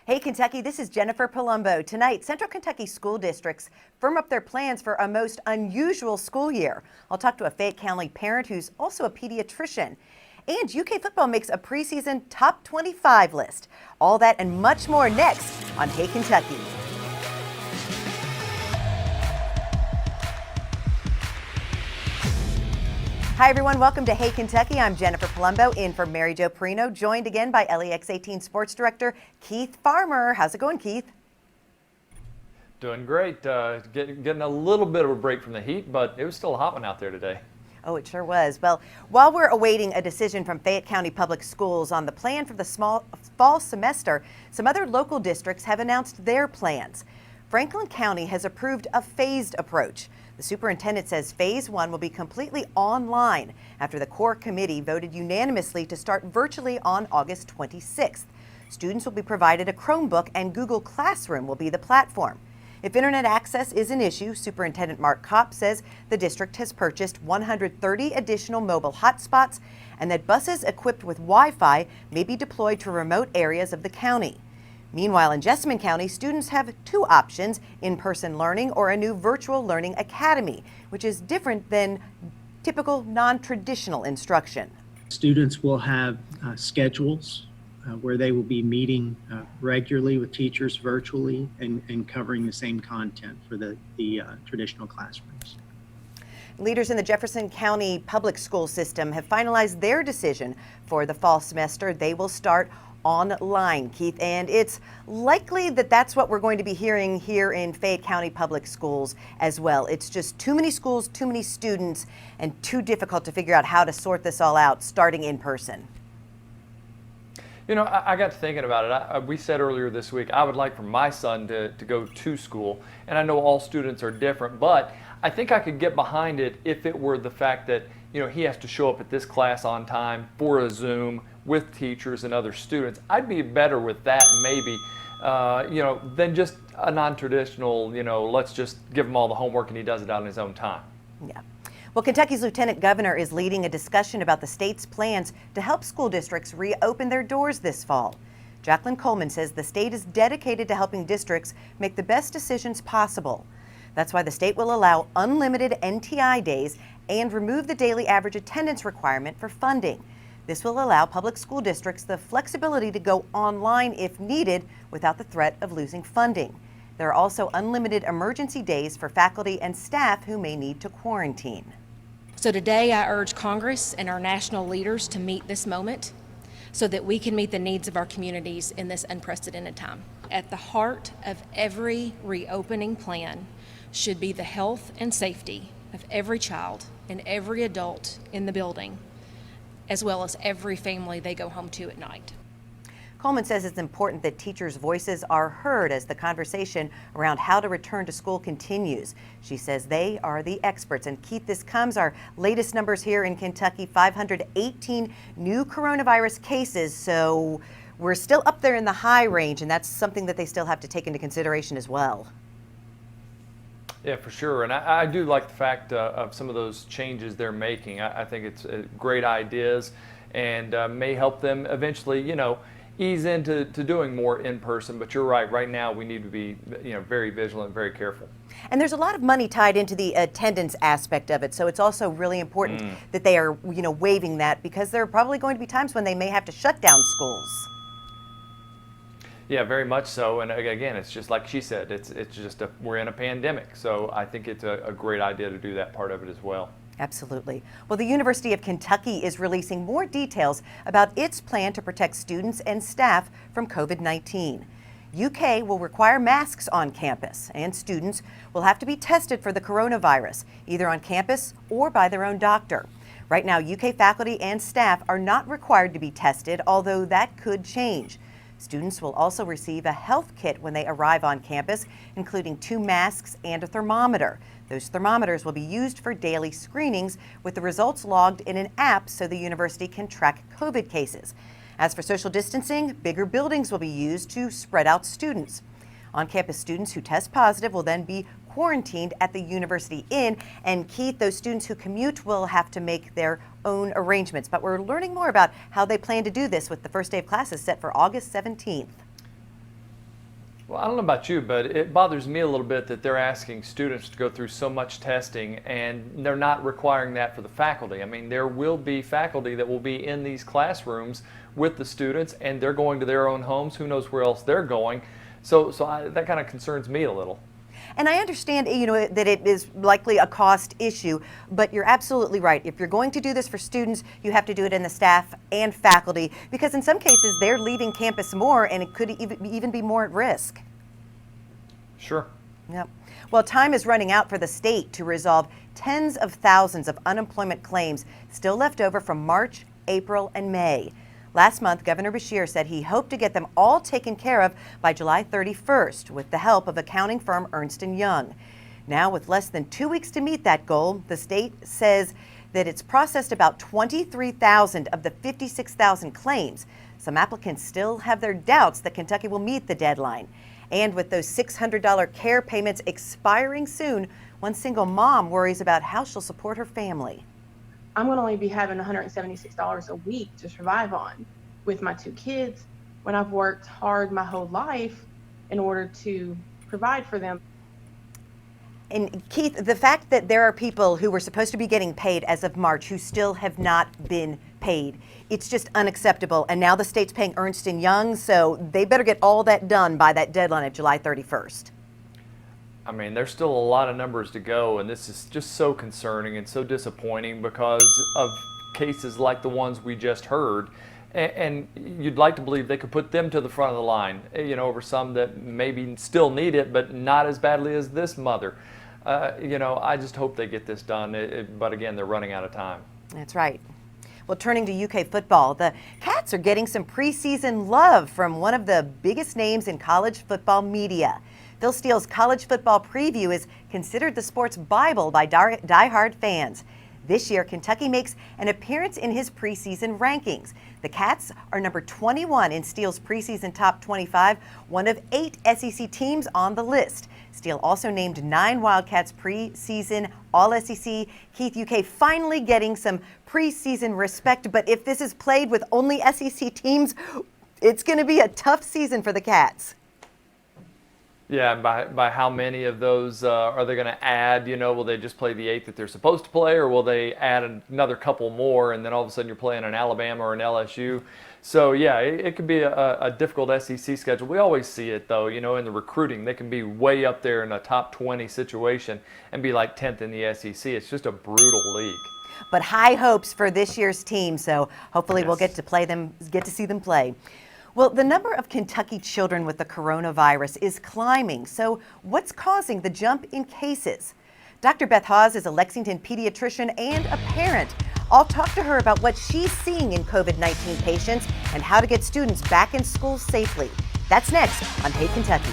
Hey Kentucky, this is Jennifer Palumbo. Tonight, Central Kentucky school districts firm up their plans for a most unusual school year. I'll talk to a Fayette County parent who's also a pediatrician. And UK football makes a preseason top 25 list. All that and much more next on Hey Kentucky. Hi everyone, welcome to Hey Kentucky. I'm Jennifer Palumbo in for Mary Jo Perino, joined again by LEX 18 Sports Director Keith Farmer. How's it going, Keith? Doing great. Getting a little bit of a break from the heat, but it was still a hot one out there today. Oh, it sure was. Well, while we're awaiting a decision from Fayette County Public Schools on the plan for the fall semester, some other local districts have announced their plans. Franklin County has approved a phased approach. The superintendent says phase 1 will be completely online after the core committee voted unanimously to start virtually on August 26th. Students will be provided a Chromebook and Google Classroom will be the platform. If internet access is an issue, Superintendent Mark Kopp says the district has purchased 130 additional mobile hotspots and that buses equipped with Wi-Fi may be deployed to remote areas of the county. Meanwhile, in Jessamine County, students have two options: in-person learning or a new virtual learning academy, which is different than typical non-traditional instruction. Students will have schedules where they will be meeting regularly with teachers virtually and covering the same content for the traditional classrooms. Leaders in the Jefferson County public school system have finalized their decision for the fall semester. They will start online, Keith, and it's likely that that's what we're going to be hearing here in Fayette County Public Schools as well. It's just too many schools, too many students, and too difficult to figure out how to sort this all out starting in person. You know, I got to thinking about it. We said earlier this week, I would like for my son to go to school, and I know all students are different, but I think I could get behind it if it were the fact that, you know, he has to show up at this class on time for a Zoom with teachers and other students. I'd be better with that maybe, than just a non-traditional, let's just give him all the homework and he does it on his own time. Yeah. Well, Kentucky's Lieutenant Governor is leading a discussion about the state's plans to help school districts reopen their doors this fall. Jacqueline Coleman says the state is dedicated to helping districts make the best decisions possible. That's why the state will allow unlimited NTI days and remove the daily average attendance requirement for funding. This will allow public school districts the flexibility to go online if needed without the threat of losing funding. There are also unlimited emergency days for faculty and staff who may need to quarantine. So today I urge Congress and our national leaders to meet this moment so that we can meet the needs of our communities in this unprecedented time. At the heart of every reopening plan should be the health and safety of every child and every adult in the building, as well as every family they go home to at night. Coleman says it's important that teachers' voices are heard as the conversation around how to return to school continues. She says they are the experts. And Keith, this comes our latest numbers here in Kentucky, 518 new coronavirus cases. So we're still up there in the high range, and that's something that they still have to take into consideration as well. Yeah, for sure. And I do like the fact of some of those changes they're making. I think it's great ideas and may help them eventually, ease into doing more in person. But you're right. Right now, we need to be, very vigilant, very careful. And there's a lot of money tied into the attendance aspect of it. So it's also really important that they are, waiving that, because there are probably going to be times when they may have to shut down schools. Yeah, very much so. And again, it's just like she said, it's just we're in a pandemic. So I think it's a great idea to do that part of it as well. Absolutely. Well, the University of Kentucky is releasing more details about its plan to protect students and staff from COVID-19. UK will require masks on campus, and students will have to be tested for the coronavirus, either on campus or by their own doctor. Right now, UK faculty and staff are not required to be tested, although that could change. Students will also receive a health kit when they arrive on campus, including 2 masks and a thermometer. Those thermometers will be used for daily screenings, with the results logged in an app so the university can track COVID cases. As for social distancing, bigger buildings will be used to spread out students. On-campus students who test positive will then be quarantined at the University Inn, and Keith, those students who commute will have to make their own arrangements. But we're learning more about how they plan to do this with the first day of classes set for August 17th. Well, I don't know about you, but it bothers me a little bit that they're asking students to go through so much testing and they're not requiring that for the faculty. I mean, there will be faculty that will be in these classrooms with the students and they're going to their own homes. Who knows where else they're going? That kind of concerns me a little. And I understand, that it is likely a cost issue, but you're absolutely right. If you're going to do this for students, you have to do it in the staff and faculty, because in some cases they're leaving campus more and it could even be more at risk. Sure. Yep. Well, time is running out for the state to resolve tens of thousands of unemployment claims still left over from March, April, and May. Last month, Governor Beshear said he hoped to get them all taken care of by July 31st with the help of accounting firm Ernst & Young. Now, with less than 2 weeks to meet that goal, the state says that it's processed about 23,000 of the 56,000 claims. Some applicants still have their doubts that Kentucky will meet the deadline. And with those $600 care payments expiring soon, one single mom worries about how she'll support her family. I'm going to only be having $176 a week to survive on with my 2 kids when I've worked hard my whole life in order to provide for them. And Keith, the fact that there are people who were supposed to be getting paid as of March who still have not been paid, it's just unacceptable. And now the state's paying Ernst & Young, so they better get all that done by that deadline of July 31st. I mean, there's still a lot of numbers to go, and this is just so concerning and so disappointing because of cases like the ones we just heard. And you'd like to believe they could put them to the front of the line, over some that maybe still need it, but not as badly as this mother. I just hope they get this done, but again, they're running out of time. That's right. Well, turning to UK football, the Cats are getting some preseason love from one of the biggest names in college football media. Phil Steele's college football preview is considered the sports Bible by diehard fans. This year, Kentucky makes an appearance in his preseason rankings. The Cats are number 21 in Steele's preseason top 25, one of 8 SEC teams on the list. Steele also named 9 Wildcats preseason All-SEC. Keith, UK finally getting some preseason respect, but if this is played with only SEC teams, it's going to be a tough season for the Cats. Yeah, by how many of those are they going to add? Will they just play the 8 that they're supposed to play, or will they add another couple more, and then all of a sudden you're playing an Alabama or an LSU? So yeah, it could be a difficult SEC schedule. We always see it though, in the recruiting. They can be way up there in a top 20 situation and be like 10th in the SEC. It's just a brutal league. But high hopes for this year's team, so hopefully Yes. we'll get to see them play. Well, the number of Kentucky children with the coronavirus is climbing. So what's causing the jump in cases? Dr. Beth Hawes is a Lexington pediatrician and a parent. I'll talk to her about what she's seeing in COVID-19 patients and how to get students back in school safely. That's next on Hey Kentucky.